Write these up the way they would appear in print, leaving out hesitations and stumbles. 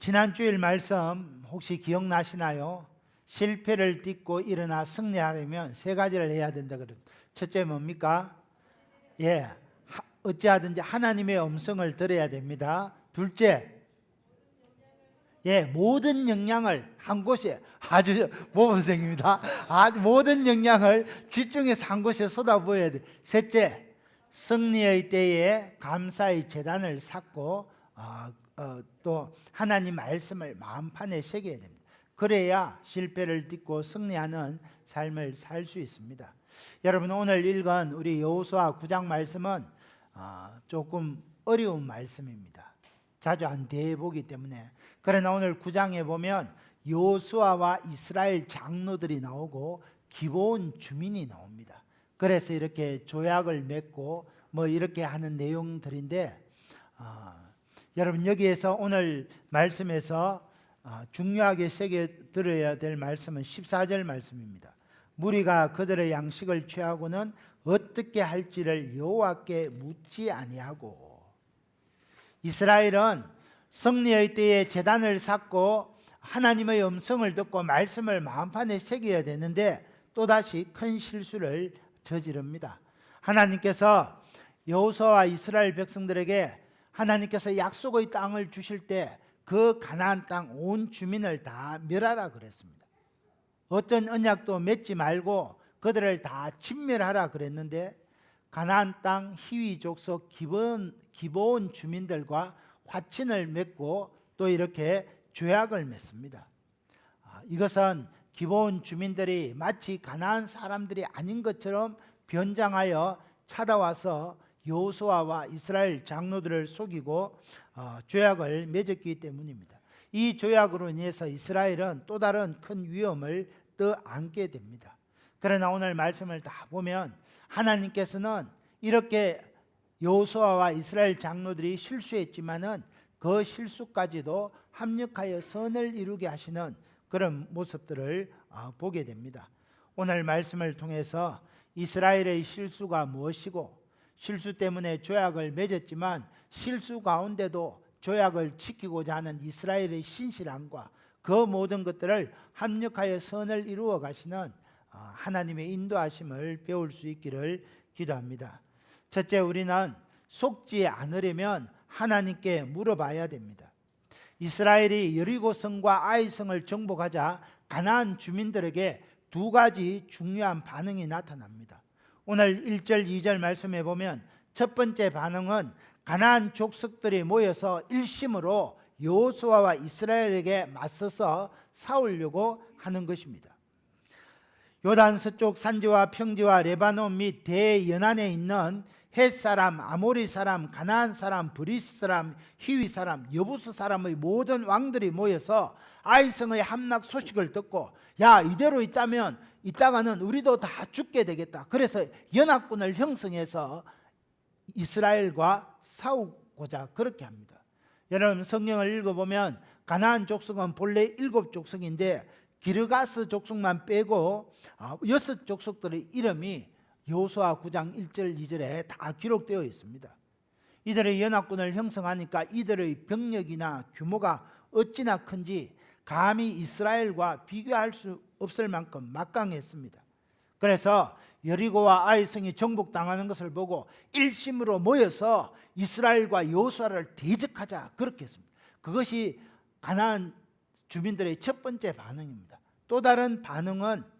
지난 주일 말씀 혹시 기억나시나요? 실패를 딛고 일어나 승리하려면 세 가지를 해야 된다 그랬. 첫째 뭡니까? 어찌하든지 하나님의 음성을 들어야 됩니다. 둘째, 모든 역량을 한 곳에, 아주 모범생입니다. 모든 역량을 집중해서 한 곳에 쏟아부어야 돼. 셋째, 승리의 때에 감사의 제단을 쌓고 또 하나님 말씀을 마음판에 새겨야 됩니다. 그래야 실패를 딛고 승리하는 삶을 살 수 있습니다. 여러분, 오늘 읽은 우리 여호수아 9장 말씀은 조금 어려운 말씀입니다. 자주 안 대보기 때문에. 그러나 오늘 9장에 보면 여호수아와 이스라엘 장로들이 나오고 기브온 주민이 나옵니다. 그래서 이렇게 조약을 맺고 이렇게 하는 내용들인데, 여러분, 여기에서 오늘 말씀에서 중요하게 새겨 들어야 될 말씀은 14절 말씀입니다. 무리가 그들의 양식을 취하고는 어떻게 할지를 여호와께 묻지 아니하고. 이스라엘은 승리의 때에 제단을 쌓고 하나님의 음성을 듣고 말씀을 마음판에 새겨야 되는데 또다시 큰 실수를 저지릅니다. 하나님께서 여호수아와 이스라엘 백성들에게 하나님께서 약속의 땅을 주실 때 그 가나안 땅 온 주민을 다 멸하라 그랬습니다. 어떤 언약도 맺지 말고 그들을 다 진멸하라 그랬는데 가나안 땅 히위 족속 기브온 주민들과 화친을 맺고 또 이렇게 조약을 맺습니다. 이것은 기브온 주민들이 마치 가나안 사람들이 아닌 것처럼 변장하여 찾아와서 여호수아와 이스라엘 장로들을 속이고 조약을 맺었기 때문입니다. 이 조약으로 인해서 이스라엘은 또 다른 큰 위험을 떠안게 됩니다. 그러나 오늘 말씀을 다 보면 하나님께서는 이렇게 여호수아와 이스라엘 장로들이 실수했지만은 그 실수까지도 합력하여 선을 이루게 하시는 그런 모습들을 보게 됩니다. 오늘 말씀을 통해서 이스라엘의 실수가 무엇이고 실수 때문에 조약을 맺었지만 실수 가운데도 조약을 지키고자 하는 이스라엘의 신실함과 그 모든 것들을 합력하여 선을 이루어 가시는 하나님의 인도하심을 배울 수 있기를 기도합니다. 첫째, 우리는 속지 않으려면 하나님께 물어봐야 됩니다. 이스라엘이 여리고성과 아이성을 정복하자 가나안 주민들에게 두 가지 중요한 반응이 나타납니다. 오늘 1절 2절 말씀해 보면 첫 번째 반응은 가나안 족속들이 모여서 일심으로 여호수아와 이스라엘에게 맞서서 싸우려고 하는 것입니다. 요단 서쪽 산지와 평지와 레바논 및 대연안에 있는 헷 사람, 아모리 사람, 가나안 사람, 브리스 사람, 히위 사람, 여부스 사람의 모든 왕들이 모여서 아이성의 함락 소식을 듣고 이대로 이따가는 우리도 다 죽게 되겠다. 그래서 연합군을 형성해서 이스라엘과 싸우고자 그렇게 합니다. 여러분, 성경을 읽어보면 가나안 족속은 본래 7족속인데 기르가스 족속만 빼고 6족속들의 이름이 여호수아 9장 1절 2절에 다 기록되어 있습니다. 이들의 연합군을 형성하니까 이들의 병력이나 규모가 어찌나 큰지 감히 이스라엘과 비교할 수 없을 만큼 막강했습니다. 그래서 여리고와 아이성이 정복당하는 것을 보고 일심으로 모여서 이스라엘과 여호수아를 대적하자 그렇게 했습니다. 그것이 가나안 주민들의 첫 번째 반응입니다. 또 다른 반응은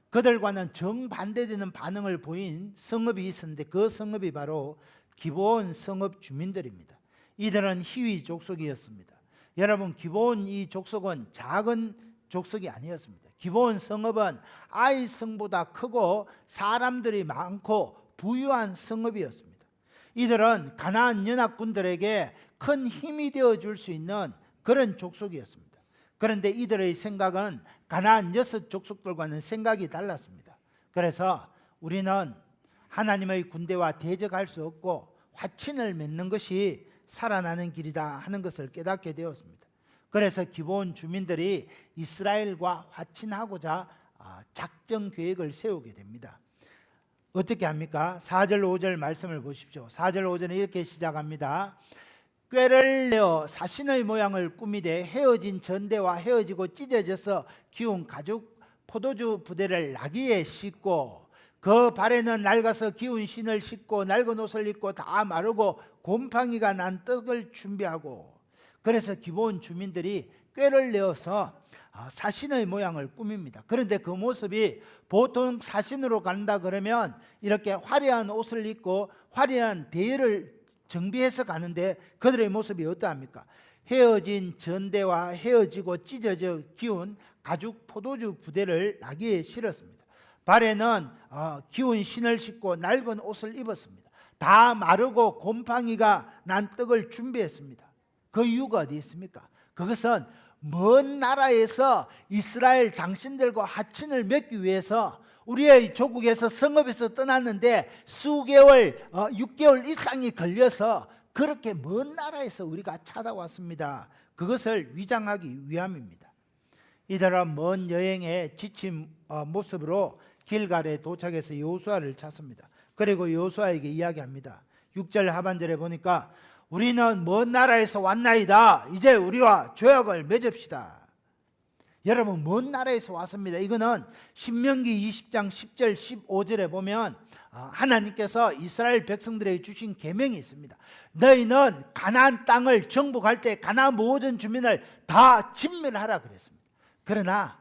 그들과는 정반대되는 반응을 보인 성읍이 있었는데 그 성읍이 바로 기브온 성읍 주민들입니다. 이들은 히위 족속이었습니다. 여러분, 기브온 이 족속은 작은 족속이 아니었습니다. 기브온 성읍은 아이 성보다 크고 사람들이 많고 부유한 성읍이었습니다. 이들은 가나안 연합군들에게 큰 힘이 되어줄 수 있는 그런 족속이었습니다. 그런데 이들의 생각은 가나안 6족속들과는 생각이 달랐습니다. 그래서 우리는 하나님의 군대와 대적할 수 없고 화친을 맺는 것이 살아나는 길이다 하는 것을 깨닫게 되었습니다. 그래서 기브온 주민들이 이스라엘과 화친하고자 작전 계획을 세우게 됩니다. 어떻게 합니까? 4절 5절 말씀을 보십시오. 4절 5절은 이렇게 시작합니다. 꾀를 내어 사신의 모양을 꾸미되 헤어진 전대와 헤어지고 찢어져서 기운 가죽 포도주 부대를 나귀에 싣고 그 발에는 낡아서 기운 신을 신고 낡은 옷을 입고 다 마르고 곰팡이가 난 떡을 준비하고. 그래서 기브온 주민들이 꾀를 내어서 사신의 모양을 꾸밉니다. 그런데 그 모습이 보통 사신으로 간다 그러면 이렇게 화려한 옷을 입고 화려한 대열을 정비해서 가는데 그들의 모습이 어떠합니까? 헤어진 전대와 헤어지고 찢어져 기운 가죽 포도주 부대를 나귀에 실었습니다. 발에는 기운 신을 신고 낡은 옷을 입었습니다. 다 마르고 곰팡이가 난 떡을 준비했습니다. 그 이유가 어디 있습니까? 그것은 먼 나라에서 이스라엘 당신들과 화친을 맺기 위해서 우리의 조국에서 성읍에서 떠났는데 수개월 6개월 이상이 걸려서 그렇게 먼 나라에서 우리가 찾아왔습니다. 그것을 위장하기 위함입니다. 이들은 먼 여행에 지친 모습으로 길갈에 도착해서 여호수아를 찾습니다. 그리고 여호수아에게 이야기합니다. 6절 하반절에 보니까 우리는 먼 나라에서 왔나이다. 이제 우리와 조약을 맺읍시다. 여러분, 먼 나라에서 왔습니다. 이거는 신명기 20장 10절 15절에 보면 하나님께서 이스라엘 백성들에게 주신 계명이 있습니다. 너희는 가나안 땅을 정복할 때 가나안 모든 주민을 다 진멸하라 그랬습니다. 그러나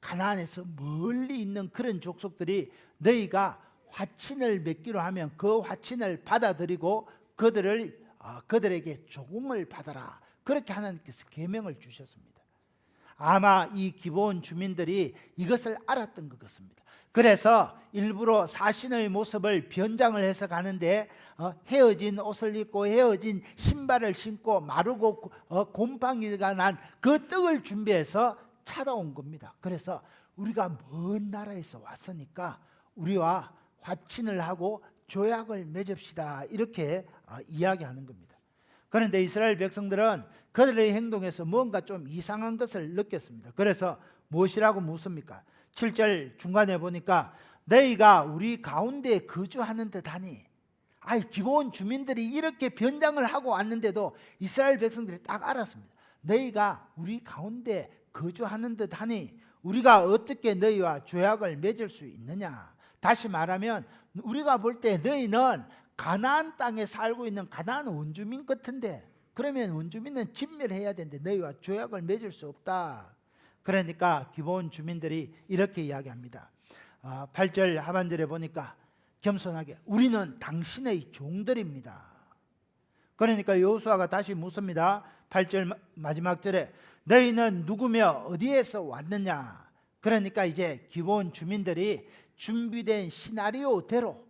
가나안에서 멀리 있는 그런 족속들이 너희가 화친을 맺기로 하면 그 화친을 받아들이고 그들에게 조공을 받아라. 그렇게 하나님께서 계명을 주셨습니다. 아마 이 기브온 주민들이 이것을 알았던 것 같습니다. 그래서 일부러 사신의 모습을 변장을 해서 가는데 헤어진 옷을 입고 헤어진 신발을 신고 마르고 곰팡이가 난 그 떡을 준비해서 찾아온 겁니다. 그래서 우리가 먼 나라에서 왔으니까 우리와 화친을 하고 조약을 맺읍시다. 이렇게 이야기하는 겁니다. 그런데 이스라엘 백성들은 그들의 행동에서 뭔가 좀 이상한 것을 느꼈습니다. 그래서 무엇이라고 묻습니까? 7절 중간에 보니까 너희가 우리 가운데 거주하는 듯하니. 기브온 주민들이 이렇게 변장을 하고 왔는데도 이스라엘 백성들이 딱 알았습니다. 너희가 우리 가운데 거주하는 듯하니 우리가 어떻게 너희와 조약을 맺을 수 있느냐. 다시 말하면 우리가 볼 때 너희는 가나안 땅에 살고 있는 가나안 원주민 같은데, 그러면 원주민은 진멸해야 되는데 너희와 조약을 맺을 수 없다. 그러니까 기브온 주민들이 이렇게 이야기합니다. 8절 하반절에 보니까 겸손하게 우리는 당신의 종들입니다. 그러니까 여호수아가 다시 묻습니다. 8절 마지막 절에 너희는 누구며 어디에서 왔느냐. 그러니까 이제 기브온 주민들이 준비된 시나리오대로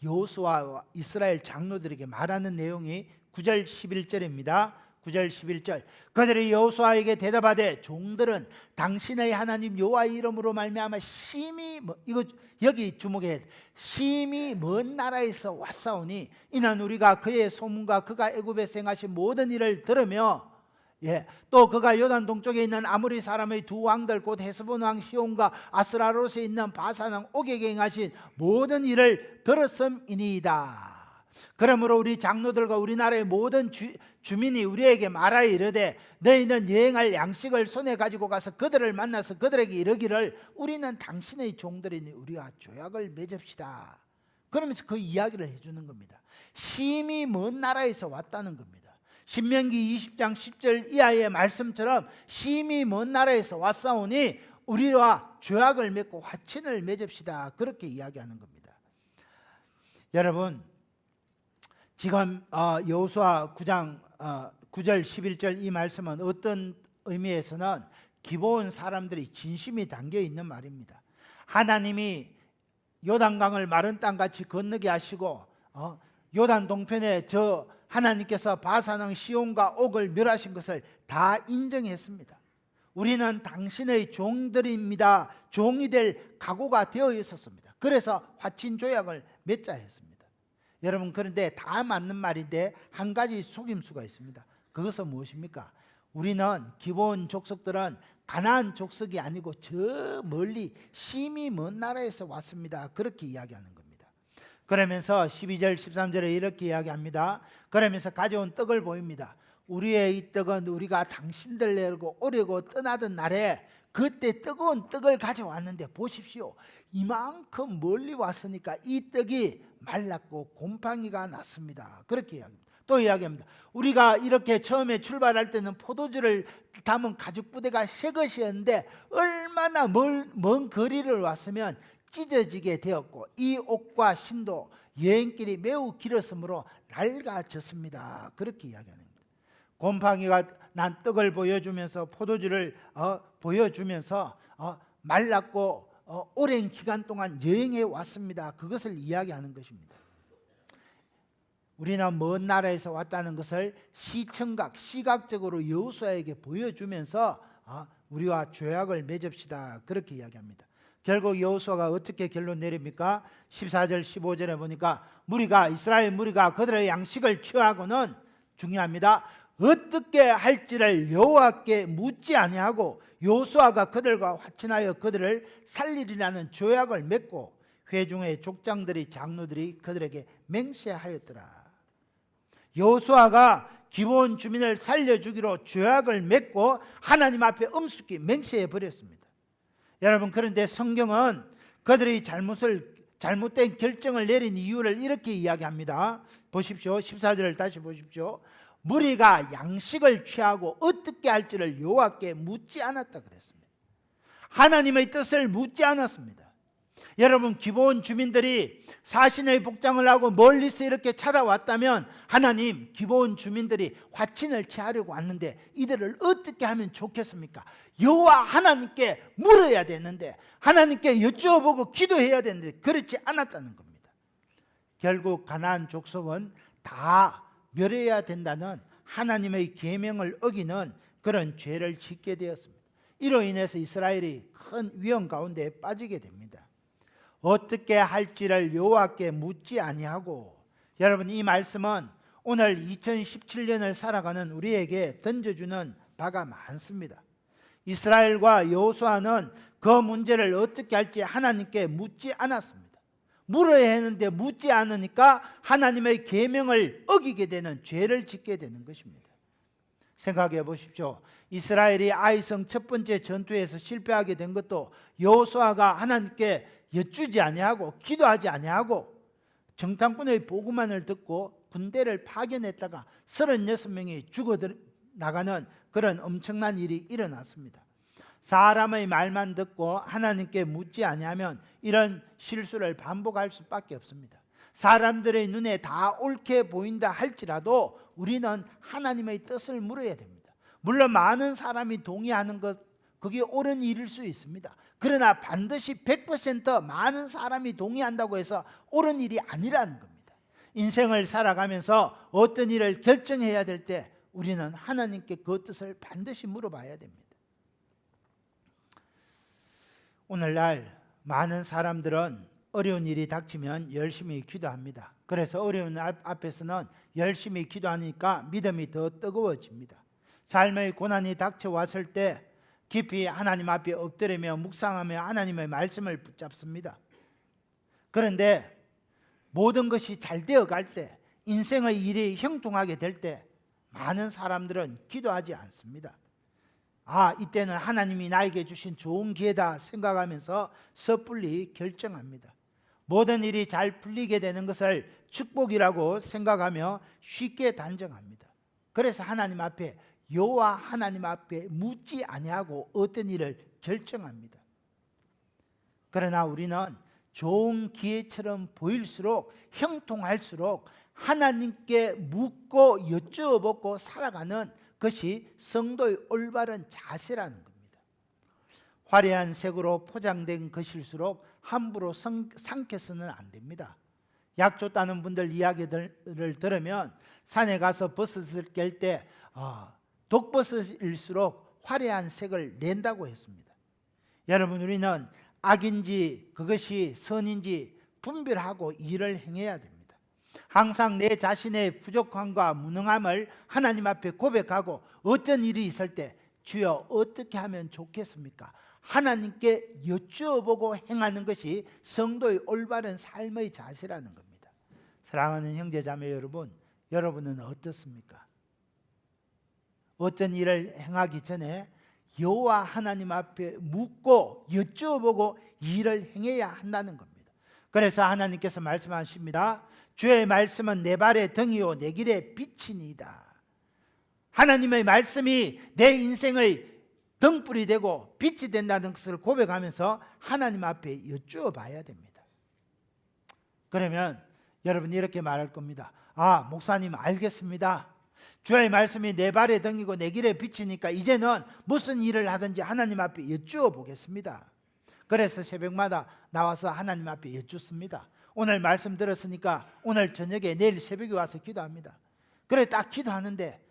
여호수아와 이스라엘 장로들에게 말하는 내용이 9절 11절입니다. 9절 11절 그들이 여호수아에게 대답하되 종들은 당신의 하나님 여호와의 이름으로 말미암아 심히 이거 여기 주목해 심히 먼 나라에서 왔사오니 이는 우리가 그의 소문과 그가 애굽에서 행하신 모든 일을 들으며 또 그가 요단 동쪽에 있는 아모리 사람의 두 왕들 곧 헤스본 왕 시온과 아스라롯에 있는 바산 왕 옥에게 행하신 모든 일을 들었음이니이다. 그러므로 우리 장로들과 우리나라의 모든 주민이 우리에게 말하여 이르되 너희는 여행할 양식을 손에 가지고 가서 그들을 만나서 그들에게 이르기를 우리는 당신의 종들이니 우리가 조약을 맺읍시다. 그러면서 그 이야기를 해주는 겁니다. 심히 먼 나라에서 왔다는 겁니다. 신명기 20장 10절 이하의 말씀처럼 심히 먼 나라에서 왔사오니 우리와 조약을 맺고 화친을 맺읍시다. 그렇게 이야기하는 겁니다. 여러분, 지금 여호수아 9장 9절 11절 이 말씀은 어떤 의미에서는 기브온 사람들이 진심이 담겨 있는 말입니다. 하나님이 요단강을 마른 땅같이 건너게 하시고 요단 동편에 하나님께서 바산왕 시온과 옥을 멸하신 것을 다 인정했습니다. 우리는 당신의 종들입니다. 종이 될 각오가 되어 있었습니다. 그래서 화친 조약을 맺자 했습니다. 여러분, 그런데 다 맞는 말인데 한 가지 속임수가 있습니다. 그것은 무엇입니까? 우리는 기브온 족속들은 가나안 족속이 아니고 저 멀리 심히 먼 나라에서 왔습니다. 그렇게 이야기하는 겁니다. 그러면서 12절 13절에 이렇게 이야기합니다. 그러면서 가져온 떡을 보입니다. 우리의 이 떡은 우리가 당신들 내고 오려고 떠나던 날에 그때 뜨거운 떡을 가져왔는데 보십시오. 이만큼 멀리 왔으니까 이 떡이 말랐고 곰팡이가 났습니다. 그렇게 이야기합니다. 또 이야기합니다. 우리가 이렇게 처음에 출발할 때는 포도주를 담은 가죽 부대가 새 것이었는데 얼마나 먼 거리를 왔으면 찢어지게 되었고 이 옷과 신도 여행길이 매우 길었으므로 낡아졌습니다. 그렇게 이야기하는 겁니다. 곰팡이가 난 떡을 보여주면서 포도주를 보여주면서 말랐고 오랜 기간 동안 여행해 왔습니다. 그것을 이야기하는 것입니다. 우리는 먼 나라에서 왔다는 것을 시각적으로 여호수아에게 보여주면서 우리와 조약을 맺읍시다. 그렇게 이야기합니다. 결국 여호수아가 어떻게 결론 내립니까? 14절 15절에 보니까 이스라엘 무리가 그들의 양식을 취하고는 중요합니다. 어떻게 할지를 여호와께 묻지 아니하고 여호수아가 그들과 화친하여 그들을 살리리라는 조약을 맺고 회중의 족장들이 장로들이 그들에게 맹세하였더라. 여호수아가 기브온 주민을 살려주기로 조약을 맺고 하나님 앞에 엄숙히 맹세해 버렸습니다. 여러분, 그런데 성경은 그들이 잘못된 결정을 내린 이유를 이렇게 이야기합니다. 보십시오. 14절을 다시 보십시오. 무리가 양식을 취하고 어떻게 할지를 여호와께 묻지 않았다 그랬습니다. 하나님의 뜻을 묻지 않았습니다. 여러분, 기브온 주민들이 사신의 복장을 하고 멀리서 이렇게 찾아왔다면 하나님, 기브온 주민들이 화친을 취하려고 왔는데 이들을 어떻게 하면 좋겠습니까? 여호와 하나님께 물어야 되는데, 하나님께 여쭤보고 기도해야 되는데 그렇지 않았다는 겁니다. 결국 가나안 족속은 다 멸해야 된다는 하나님의 계명을 어기는 그런 죄를 짓게 되었습니다. 이로 인해서 이스라엘이 큰 위험 가운데 빠지게 됩니다. 어떻게 할지를 여호와께 묻지 아니하고, 여러분, 이 말씀은 오늘 2017년을 살아가는 우리에게 던져주는 바가 많습니다. 이스라엘과 여호수아는 그 문제를 어떻게 할지 하나님께 묻지 않았습니다. 물어야 했는데 묻지 않으니까 하나님의 계명을 어기게 되는 죄를 짓게 되는 것입니다. 생각해 보십시오. 이스라엘이 아이성 첫 번째 전투에서 실패하게 된 것도 여호수아가 하나님께 여쭈지 아니하고 기도하지 아니하고 정탐꾼의 보고만을 듣고 군대를 파견했다가 36명이 죽어 나가는 그런 엄청난 일이 일어났습니다. 사람의 말만 듣고 하나님께 묻지 아니하면 이런 실수를 반복할 수밖에 없습니다. 사람들의 눈에 다 옳게 보인다 할지라도 우리는 하나님의 뜻을 물어야 됩니다. 물론 많은 사람이 동의하는 것, 그게 옳은 일일 수 있습니다. 그러나 반드시 100% 많은 사람이 동의한다고 해서 옳은 일이 아니라는 겁니다. 인생을 살아가면서 어떤 일을 결정해야 될 때 우리는 하나님께 그 뜻을 반드시 물어봐야 됩니다. 오늘날 많은 사람들은 어려운 일이 닥치면 열심히 기도합니다. 그래서 어려운 앞에서는 열심히 기도하니까 믿음이 더 뜨거워집니다. 삶의 고난이 닥쳐왔을 때 깊이 하나님 앞에 엎드리며 묵상하며 하나님의 말씀을 붙잡습니다. 그런데 모든 것이 잘 되어갈 때, 인생의 일이 형통하게 될 때 많은 사람들은 기도하지 않습니다. 이때는 하나님이 나에게 주신 좋은 기회다 생각하면서 섣불리 결정합니다. 모든 일이 잘 풀리게 되는 것을 축복이라고 생각하며 쉽게 단정합니다. 그래서 하나님 앞에, 여호와 하나님 앞에 묻지 아니하고 어떤 일을 결정합니다. 그러나 우리는 좋은 기회처럼 보일수록, 형통할수록 하나님께 묻고 여쭈어보고 살아가는 것이 성도의 올바른 자세라는 겁니다. 화려한 색으로 포장된 것일수록 함부로 삼켜서는 안 됩니다. 약초 따는 분들 이야기를 들으면 산에 가서 버섯을 깰 때 독버섯일수록 화려한 색을 낸다고 했습니다. 여러분, 우리는 악인지 그것이 선인지 분별하고 일을 행해야 됩니다. 항상 내 자신의 부족함과 무능함을 하나님 앞에 고백하고 어떤 일이 있을 때 주여 어떻게 하면 좋겠습니까? 하나님께 여쭈어보고 행하는 것이 성도의 올바른 삶의 자세라는 겁니다. 사랑하는 형제 자매 여러분, 여러분은 어떻습니까? 어떤 일을 행하기 전에 여호와 하나님 앞에 묻고 여쭤보고 일을 행해야 한다는 겁니다. 그래서 하나님께서 말씀하십니다. 주의 말씀은 내 발의 등이요 내 길의 빛이니이다. 하나님의 말씀이 내 인생의 등불이 되고 빛이 된다는 것을 고백하면서 하나님 앞에 여쭈어봐야 됩니다. 그러면 여러분이 이렇게 말할 겁니다. 아, 목사님 알겠습니다. 주의 말씀이 내 발의 등이고 내 길의 빛이니까 이제는 무슨 일을 하든지 하나님 앞에 여쭈어 보겠습니다. 그래서 새벽마다 나와서 하나님 앞에 여쭙습니다. 오늘 말씀 들었으니까 오늘 저녁에 내일 새벽에 와서 기도합니다. 그래 딱 기도하는데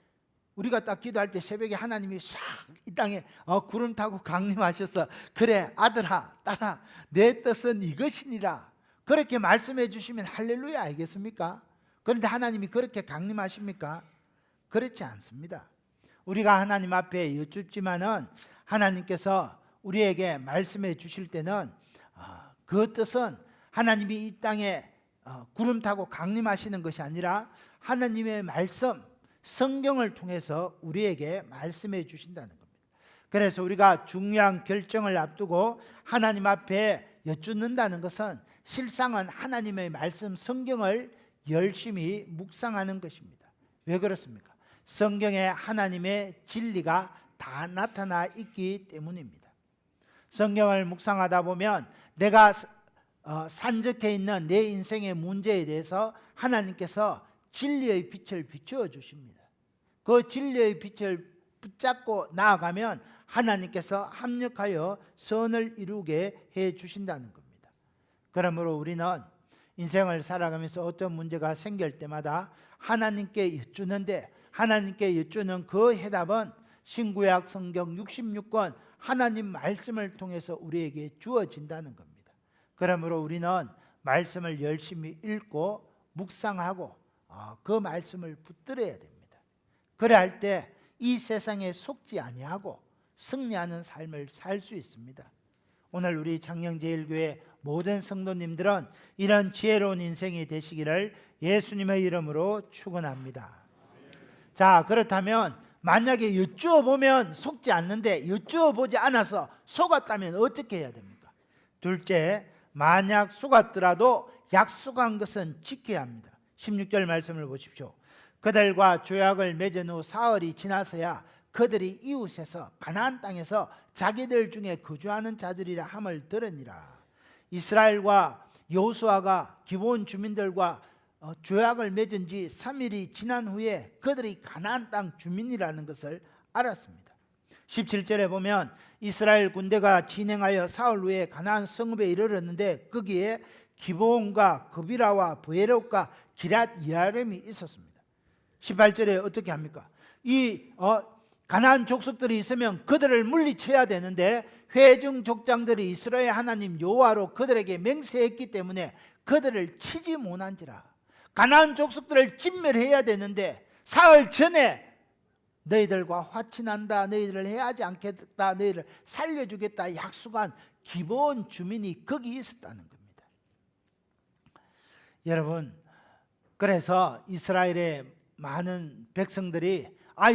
우리가 딱 기도할 때 새벽에 하나님이 샥 이 땅에 구름 타고 강림하셔서 그래 아들아 딸아 내 뜻은 이것이니라 그렇게 말씀해 주시면 할렐루야 알겠습니까? 그런데 하나님이 그렇게 강림하십니까? 그렇지 않습니다. 우리가 하나님 앞에 여쭙지만은 하나님께서 우리에게 말씀해 주실 때는 그 뜻은 하나님이 이 땅에 구름 타고 강림하시는 것이 아니라 하나님의 말씀 성경을 통해서 우리에게 말씀해 주신다는 겁니다. 그래서 우리가 중요한 결정을 앞두고 하나님 앞에 여쭙는다는 것은 실상은 하나님의 말씀 성경을 열심히 묵상하는 것입니다. 왜 그렇습니까? 성경에 하나님의 진리가 다 나타나 있기 때문입니다. 성경을 묵상하다 보면 내가 산적해 있는 내 인생의 문제에 대해서 하나님께서 진리의 빛을 비추어 주십니다. 그 진리의 빛을 붙잡고 나아가면 하나님께서 합력하여 선을 이루게 해 주신다는 겁니다. 그러므로 우리는 인생을 살아가면서 어떤 문제가 생길 때마다 하나님께 여쭈는데 하나님께 여쭈는 그 해답은 신구약 성경 66권 하나님 말씀을 통해서 우리에게 주어진다는 겁니다. 그러므로 우리는 말씀을 열심히 읽고 묵상하고 그 말씀을 붙들어야 됩니다. 그래야 할 때 이 세상에 속지 아니하고 승리하는 삶을 살 수 있습니다. 오늘 우리 장영제일교회 모든 성도님들은 이런 지혜로운 인생이 되시기를 예수님의 이름으로 축원합니다. 자, 그렇다면 만약에 여쭈어보면 속지 않는데 여쭈어보지 않아서 속았다면 어떻게 해야 됩니까? 둘째, 만약 속았더라도 약속한 것은 지켜야 합니다. 16절 말씀을 보십시오. 그들과 조약을 맺은 후 사흘이 지나서야 그들이 이웃에서 가나안 땅에서 자기들 중에 거주하는 자들이라 함을 들으니라. 이스라엘과 여호수아가 기브온 주민들과 조약을 맺은 지 3일이 지난 후에 그들이 가나안 땅 주민이라는 것을 알았습니다. 17절에 보면 이스라엘 군대가 진행하여 사흘 후에 가나안 성읍에 이르렀는데 거기에 기브온과 그비라와 브에롯과 기럇 여아림이 있었습니다. 18절에 어떻게 합니까? 이 가나안 족속들이 있으면 그들을 물리쳐야 되는데 회중 족장들이 이스라엘 하나님 여호와로 그들에게 맹세했기 때문에 그들을 치지 못한지라. 가나안 족속들을 진멸해야 되는데 사흘 전에 너희들과 화친한다, 너희들을 해하지 않겠다, 너희를 살려주겠다 약속한 기브온 주민이 거기 있었다는 겁니다. 여러분, 그래서 이스라엘의 많은 백성들이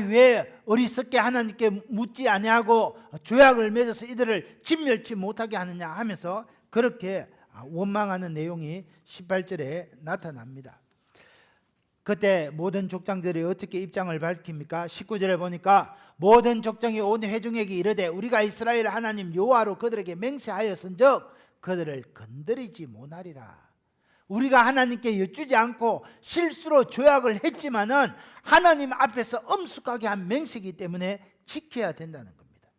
왜 어리석게 하나님께 묻지 아니하고 조약을 맺어서 이들을 진멸치 못하게 하느냐 하면서 그렇게 원망하는 내용이 18절에 나타납니다. 그때 모든 족장들이 어떻게 입장을 밝힙니까? 19절에 보니까 모든 족장이 온 회중에게 이르되 우리가 이스라엘 하나님 여호와로 그들에게 맹세하였은즉 그들을 건드리지 못하리라. 우리가 하나님께 여쭈지 않고 실수로 조약을 했지만은 하나님 앞에서 엄숙하게 한 맹세이기 때문에 지켜야 된다는 겁니다.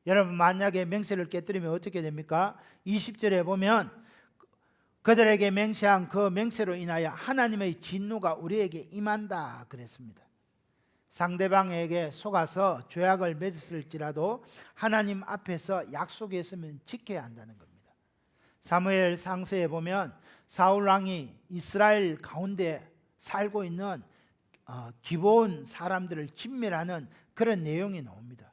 여러분, 만약에 맹세를 깨뜨리면 어떻게 됩니까? 20절에 보면 그들에게 맹세한 그 맹세로 인하여 하나님의 진노가 우리에게 임한다 그랬습니다. 상대방에게 속아서 조약을 맺었을지라도 하나님 앞에서 약속했으면 지켜야 한다는 겁니다. 사무엘 상서에 보면 사울 왕이 이스라엘 가운데 살고 있는 기브온 사람들을 진멸하는 그런 내용이 나옵니다.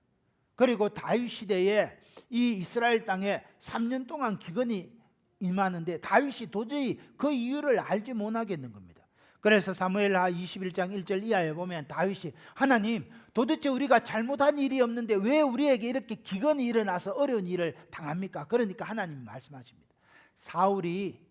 그리고 다윗 시대에 이 이스라엘 땅에 3년 동안 기근이 임하는데 다윗이 도저히 그 이유를 알지 못하겠는 겁니다. 그래서 사무엘하 21장 1절 이하에 보면 다윗이 하나님 도대체 우리가 잘못한 일이 없는데 왜 우리에게 이렇게 기근이 일어나서 어려운 일을 당합니까? 그러니까 하나님이 말씀하십니다. 사울이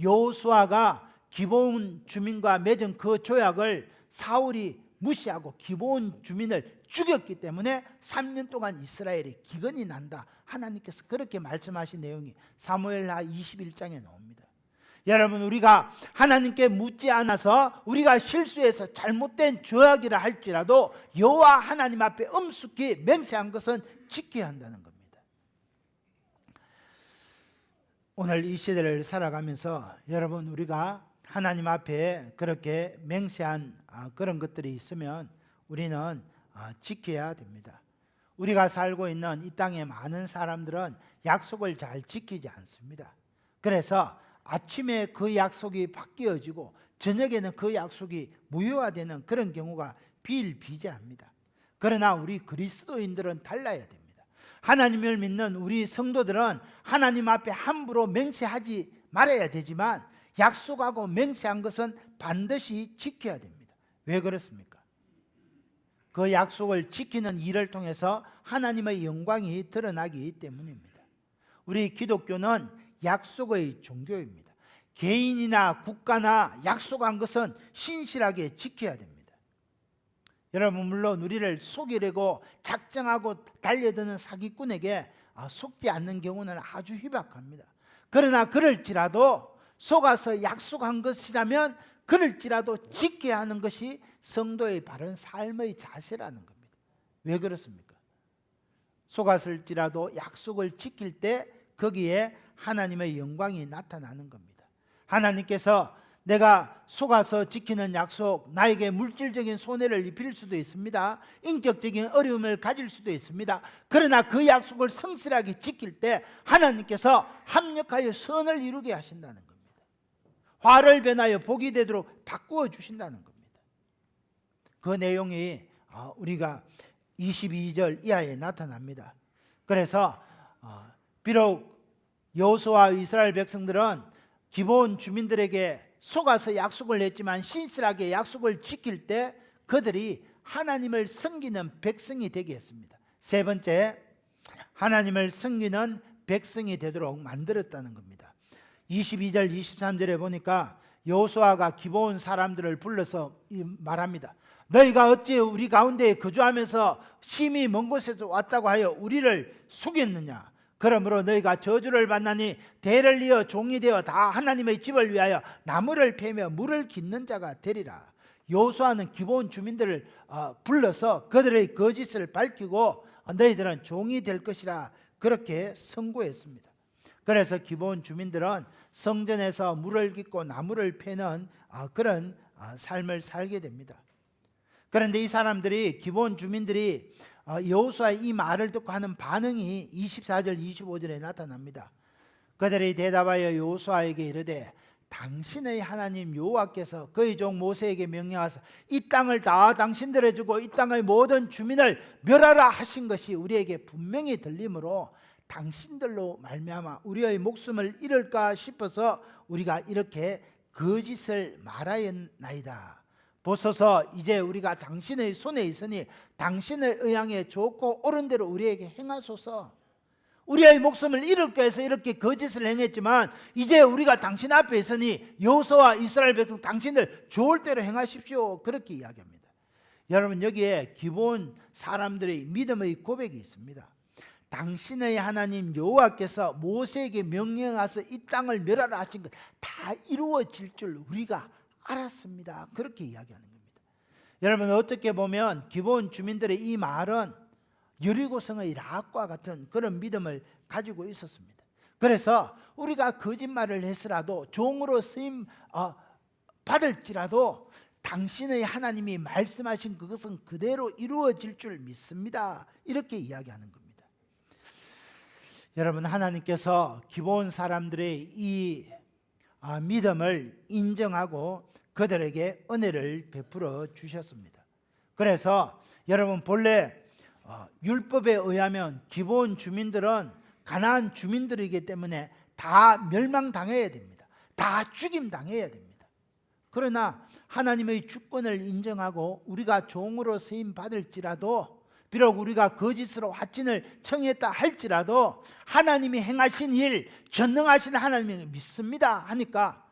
여호수아가 기브온 주민과 맺은 그 조약을 사울이 무시하고 기브온 주민을 죽였기 때문에 3년 동안 이스라엘에 기근이 난다. 하나님께서 그렇게 말씀하신 내용이 사무엘하 21장에 나옵니다. 여러분, 우리가 하나님께 묻지 않아서 우리가 실수해서 잘못된 조약이라 할지라도 여호와 하나님 앞에 엄숙히 맹세한 것은 지켜야 한다는 겁니다. 오늘 이 시대를 살아가면서 여러분, 우리가 하나님 앞에 그렇게 맹세한 그런 것들이 있으면 우리는 지켜야 됩니다. 우리가 살고 있는 이 땅의 많은 사람들은 약속을 잘 지키지 않습니다. 그래서 아침에 그 약속이 바뀌어지고 저녁에는 그 약속이 무효화되는 그런 경우가 비일비재합니다. 그러나 우리 그리스도인들은 달라야 됩니다. 하나님을 믿는 우리 성도들은 하나님 앞에 함부로 맹세하지 말아야 되지만 약속하고 맹세한 것은 반드시 지켜야 됩니다. 왜 그렇습니까? 그 약속을 지키는 일을 통해서 하나님의 영광이 드러나기 때문입니다. 우리 기독교는 약속의 종교입니다. 개인이나 국가나 약속한 것은 신실하게 지켜야 됩니다. 여러분, 물론 우리를 속이려고 작정하고 달려드는 사기꾼에게 속지 않는 경우는 아주 희박합니다. 그러나 그럴지라도 속아서 약속한 것이라면 그럴지라도 지켜야 하는 것이 성도의 바른 삶의 자세라는 겁니다. 왜 그렇습니까? 속았을지라도 약속을 지킬 때 거기에 하나님의 영광이 나타나는 겁니다. 하나님께서 내가 속아서 지키는 약속, 나에게 물질적인 손해를 입힐 수도 있습니다. 인격적인 어려움을 가질 수도 있습니다. 그러나 그 약속을 성실하게 지킬 때 하나님께서 합력하여 선을 이루게 하신다는 겁니다. 화를 변하여 복이 되도록 바꾸어 주신다는 겁니다. 그 내용이 우리가 22절 이하에 나타납니다. 그래서 비록 여호수아와 이스라엘 백성들은 기브온 주민들에게 속아서 약속을 했지만 신실하게 약속을 지킬 때 그들이 하나님을 섬기는 백성이 되게 했습니다. 세 번째, 하나님을 섬기는 백성이 되도록 만들었다는 겁니다. 22절 23절에 보니까 여호수아가 기브온 사람들을 불러서 말합니다. 너희가 어찌 우리 가운데 거주하면서 심히 먼 곳에서 왔다고 하여 우리를 속였느냐? 그러므로 너희가 저주를 받나니 대를 이어 종이 되어 다 하나님의 집을 위하여 나무를 패며 물을 깃는 자가 되리라. 여호수아는 기브온 주민들을 불러서 그들의 거짓을 밝히고 너희들은 종이 될 것이라 그렇게 선고했습니다. 그래서 기브온 주민들은 성전에서 물을 깃고 나무를 패는 그런 삶을 살게 됩니다. 그런데 이 사람들이, 기브온 주민들이 여호수아의 이 말을 듣고 하는 반응이 24절 25절에 나타납니다. 그들이 대답하여 여호수아에게 이르되 당신의 하나님 여호와께서 그의 종 모세에게 명령하사 이 땅을 다 당신들에 주고 이 땅의 모든 주민을 멸하라 하신 것이 우리에게 분명히 들리므로 당신들로 말미암아 우리의 목숨을 잃을까 싶어서 우리가 이렇게 거짓을 말하였나이다. 보소서, 이제 우리가 당신의 손에 있으니 당신의 의향에 좋고 옳은 대로 우리에게 행하소서. 우리의 목숨을 잃을까 해서 이렇게 거짓을 행했지만 이제 우리가 당신 앞에 있으니 여호수아와 이스라엘 백성 당신들 좋을 대로 행하십시오. 그렇게 이야기합니다. 여러분, 여기에 기브온 사람들의 믿음의 고백이 있습니다. 당신의 하나님 여호와께서 모세에게 명령하셔서 이 땅을 멸하라 하신 것 다 이루어질 줄 우리가 알았습니다. 그렇게 이야기하는 겁니다. 여러분, 어떻게 보면 기브온 주민들의 이 말은 여리고성의 락과 같은 그런 믿음을 가지고 있었습니다. 그래서 우리가 거짓말을 했으라도 종으로 쓰임 받을지라도 당신의 하나님이 말씀하신 그것은 그대로 이루어질 줄 믿습니다. 이렇게 이야기하는 겁니다. 여러분, 하나님께서 기브온 사람들의 이 믿음을 인정하고 그들에게 은혜를 베풀어 주셨습니다. 그래서 여러분, 본래 율법에 의하면 기브온 주민들은 가나안 주민들이기 때문에 다 멸망당해야 됩니다. 다 죽임당해야 됩니다. 그러나 하나님의 주권을 인정하고 우리가 종으로 쓰임 받을지라도, 비록 우리가 거짓으로 화친을 청했다 할지라도 하나님이 행하신 일, 전능하신 하나님을 믿습니다 하니까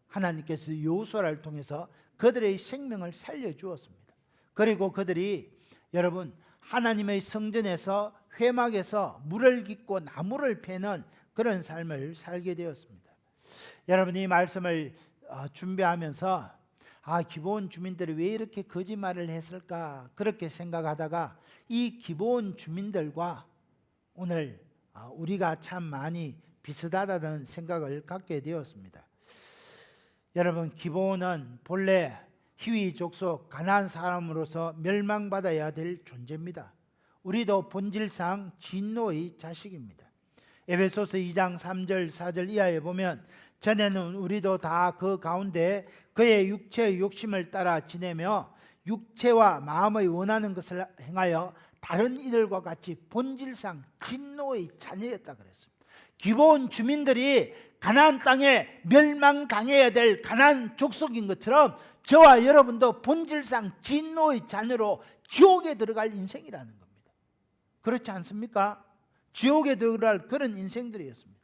하나님께서 여호수아를 통해서 그들의 생명을 살려주었습니다. 그리고 그들이 여러분 하나님의 성전에서 회막에서 물을 깃고 나무를 패는 그런 삶을 살게 되었습니다. 여러분, 이 말씀을 준비하면서 기브온 주민들이 왜 이렇게 거짓말을 했을까 그렇게 생각하다가 이 기브온 주민들과 오늘 우리가 참 많이 비슷하다는 생각을 갖게 되었습니다. 여러분, 기브온은 본래 히위 족속 가나안 사람으로서 멸망받아야 될 존재입니다. 우리도 본질상 진노의 자식입니다. 에베소서 2장 3절 4절 이하에 보면 전에는 우리도 다 그 가운데 그의 육체의 욕심을 따라 지내며 육체와 마음의 원하는 것을 행하여 다른 이들과 같이 본질상 진노의 자녀였다 그랬습니다. 기브온 주민들이 가나안 땅에 멸망당해야 될 가나안 족속인 것처럼 저와 여러분도 본질상 진노의 자녀로 지옥에 들어갈 인생이라는 겁니다. 그렇지 않습니까? 지옥에 들어갈 그런 인생들이었습니다.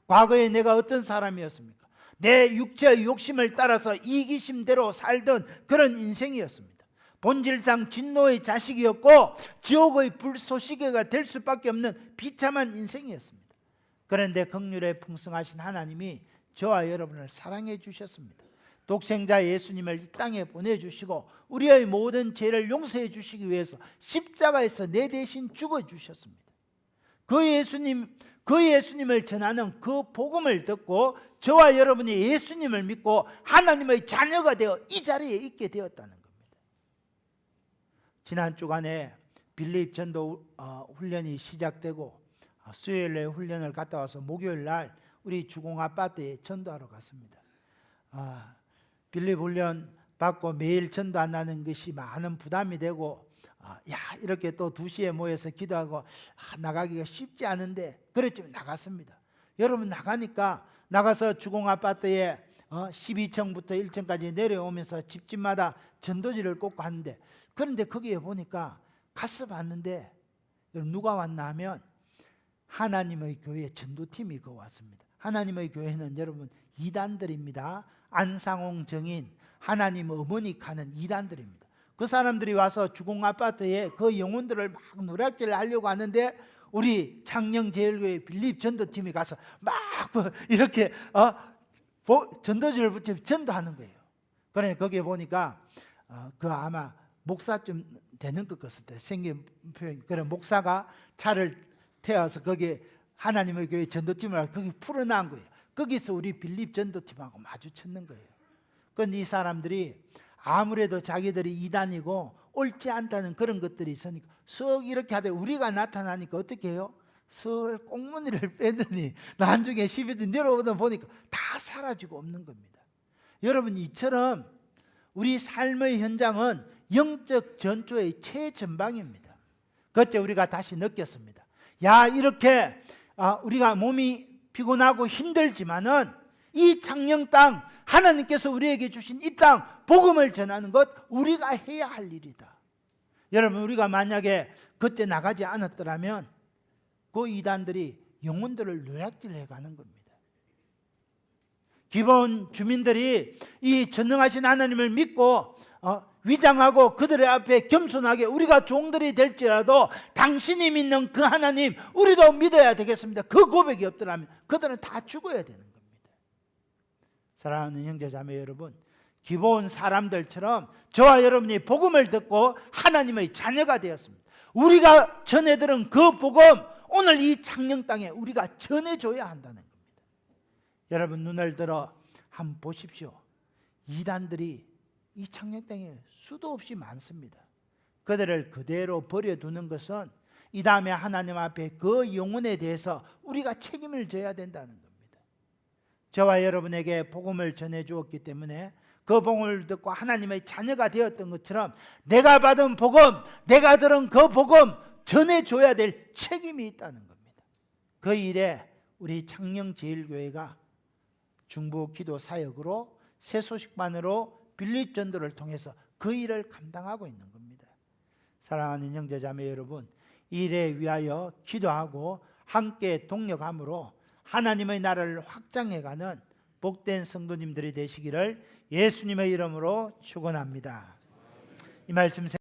과거에 내가 어떤 사람이었습니까? 내 육체의 욕심을 따라서 이기심대로 살던 그런 인생이었습니다. 본질상 진노의 자식이었고 지옥의 불쏘시개가 될 수밖에 없는 비참한 인생이었습니다. 그런데 긍휼에 풍성하신 하나님이 저와 여러분을 사랑해 주셨습니다. 독생자 예수님을 이 땅에 보내주시고 우리의 모든 죄를 용서해 주시기 위해서 십자가에서 내 대신 죽어주셨습니다. 그 예수님을 전하는 그 복음을 듣고 저와 여러분이 예수님을 믿고 하나님의 자녀가 되어 이 자리에 있게 되었다는 겁니다. 지난 주간에 빌립 전도 훈련이 시작되고 수요일에 훈련을 갔다 와서 목요일 날 우리 주공 아파트에 전도하러 갔습니다. 빌립 훈련 받고 매일 전도한다는 것이 많은 부담이 되고 이렇게 또 2시에 모여서 기도하고 나가기가 쉽지 않은데 그랬지만 나갔습니다. 여러분, 나가서 주공 아파트에 12층부터 1층까지 내려오면서 집집마다 전도지를 꽂고 하는데, 그런데 거기에 보니까 가서 봤는데 누가 왔나 하면 하나님의 교회 전도팀이 그 왔습니다. 하나님의 교회는 여러분 이단들입니다. 안상홍 정인, 하나님 어머니 가는 이단들입니다. 그 사람들이 와서 주공 아파트에 그 영혼들을 막 노략질을 하려고 하는데 우리 창녕제일교회 빌립 전도팀이 가서 막 이렇게 전도지를 붙여 전도하는 거예요. 그러니 거기에 보니까 그 아마 목사쯤 되는 것 같습니다. 생긴 표현. 그런 목사가 차를 태워서 거기에 하나님의 교회 전도팀을 거기 풀어놓은 거예요. 거기서 우리 빌립 전도팀하고 마주쳤는 거예요. 그런데 이 사람들이 아무래도 자기들이 이단이고 옳지 않다는 그런 것들이 있으니까 썩 이렇게 하되 우리가 나타나니까 어떻게 해요? 설 꽁무니를 빼더니 나중에 12주 내려오다 보니까 다 사라지고 없는 겁니다. 여러분, 이처럼 우리 삶의 현장은 영적 전투의 최전방입니다. 그때 우리가 다시 느꼈습니다. 이렇게 우리가 몸이 피곤하고 힘들지만은 이 창녕 땅, 하나님께서 우리에게 주신 이 땅 복음을 전하는 것 우리가 해야 할 일이다. 여러분, 우리가 만약에 그때 나가지 않았더라면 그 이단들이 영혼들을 노략질해 가는 겁니다. 기본 주민들이 이 전능하신 하나님을 믿고 위장하고 그들의 앞에 겸손하게 우리가 종들이 될지라도 당신이 믿는 그 하나님 우리도 믿어야 되겠습니다. 그 고백이 없더라면 그들은 다 죽어야 되는 겁니다. 사랑하는 형제자매 여러분, 기본 사람들처럼 저와 여러분이 복음을 듣고 하나님의 자녀가 되었습니다. 우리가 전해들은 그 복음 오늘 이 창녕 땅에 우리가 전해줘야 한다는 겁니다. 여러분, 눈을 들어 한번 보십시오. 이단들이 이 창녕 땅에 수도 없이 많습니다. 그들을 그대로 버려두는 것은 이 다음에 하나님 앞에 그 영혼에 대해서 우리가 책임을 져야 된다는 겁니다. 저와 여러분에게 복음을 전해주었기 때문에 그 복음을 듣고 하나님의 자녀가 되었던 것처럼 내가 받은 복음, 내가 들은 그 복음 전해줘야 될 책임이 있다는 겁니다. 그 일에 우리 창녕제일교회가 중부 기도 사역으로 새 소식반으로 빌립 전도를 통해서 그 일을 감당하고 있는 겁니다. 사랑하는 형제자매 여러분, 이 일에 위하여 기도하고 함께 동력함으로 하나님의 나라를 확장해가는 복된 성도님들이 되시기를 예수님의 이름으로 축원합니다. 이 말씀